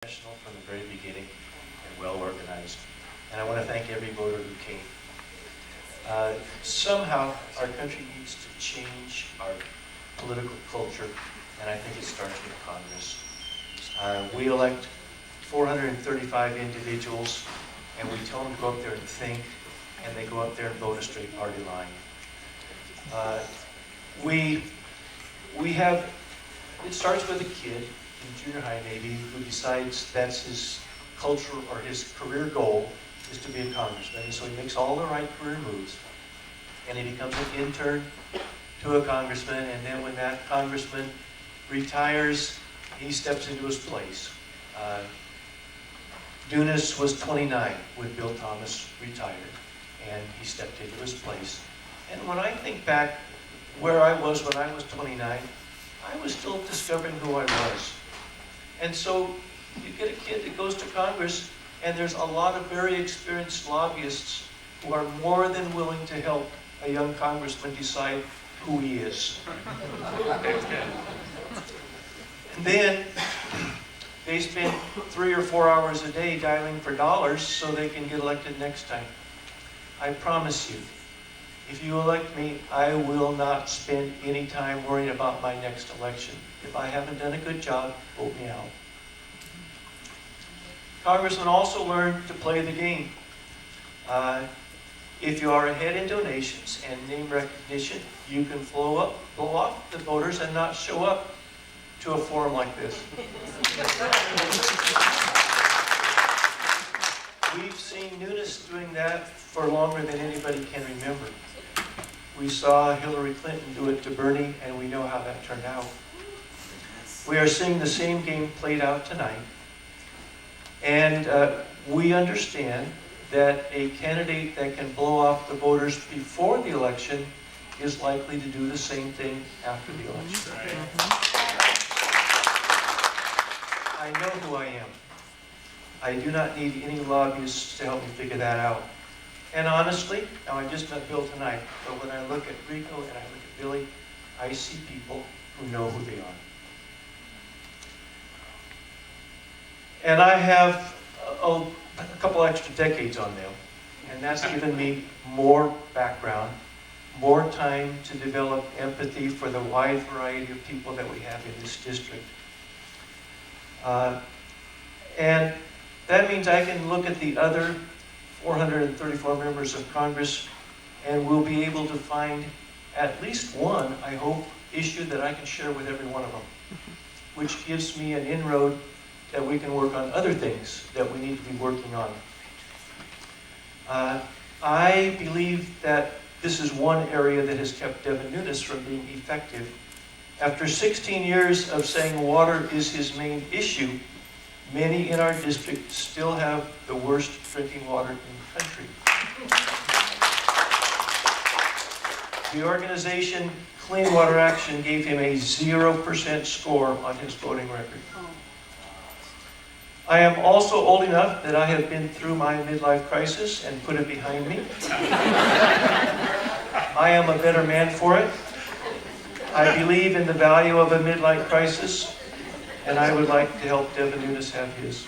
professional from the very beginning and well organized. And I want to thank every voter who came. Somehow our country needs to change our political culture, and I think it starts with Congress. We elect 435 individuals, and we tell them to go up there and think, and they go up there and vote a straight party line. It starts with a kid in junior high maybe who decides that's his cultural or his career goal is to be a congressman. And so he makes all the right career moves. And he becomes an intern to a congressman, and then when that congressman retires, he steps into his place. Dunas was 29 when Bill Thomas retired, and he stepped into his place. And when I think back where I was when I was 29, I was still discovering who I was. And so you get a kid that goes to Congress, and there's a lot of very experienced lobbyists who are more than willing to help a young congressman decide who he is. And then they spend 3 or 4 hours a day dialing for dollars so they can get elected next time. I promise you, if you elect me, I will not spend any time worrying about my next election. If I haven't done a good job, vote me out. Congressmen also learn to play the game. If you are ahead in donations and name recognition, you can blow off the voters and not show up to a forum like this. We've seen Nunes doing that for longer than anybody can remember. We saw Hillary Clinton do it to Bernie, and we know how that turned out. We are seeing the same game played out tonight. And we understand that a candidate that can blow off the voters before the election is likely to do the same thing after the election. I know who I am. I do not need any lobbyists to help me figure that out. And honestly, now I just met Bill tonight, but when I look at Rico and I look at Billy, I see people who know who they are. And I have a couple extra decades on them, and that's given me more background, more time to develop empathy for the wide variety of people that we have in this district. And that means I can look at the other 434 members of Congress, and we'll be able to find at least one, I hope, issue that I can share with every one of them, which gives me an inroad that we can work on other things that we need to be working on. I believe that this is one area that has kept Devin Nunes from being effective. After 16 years of saying water is his main issue, many in our district still have the worst drinking water in the country. The organization Clean Water Action gave him a 0% score on his voting record. I am also old enough that I have been through my midlife crisis and put it behind me. I am a better man for it. I believe in the value of a midlife crisis, and I would like to help Devin Nunes have his.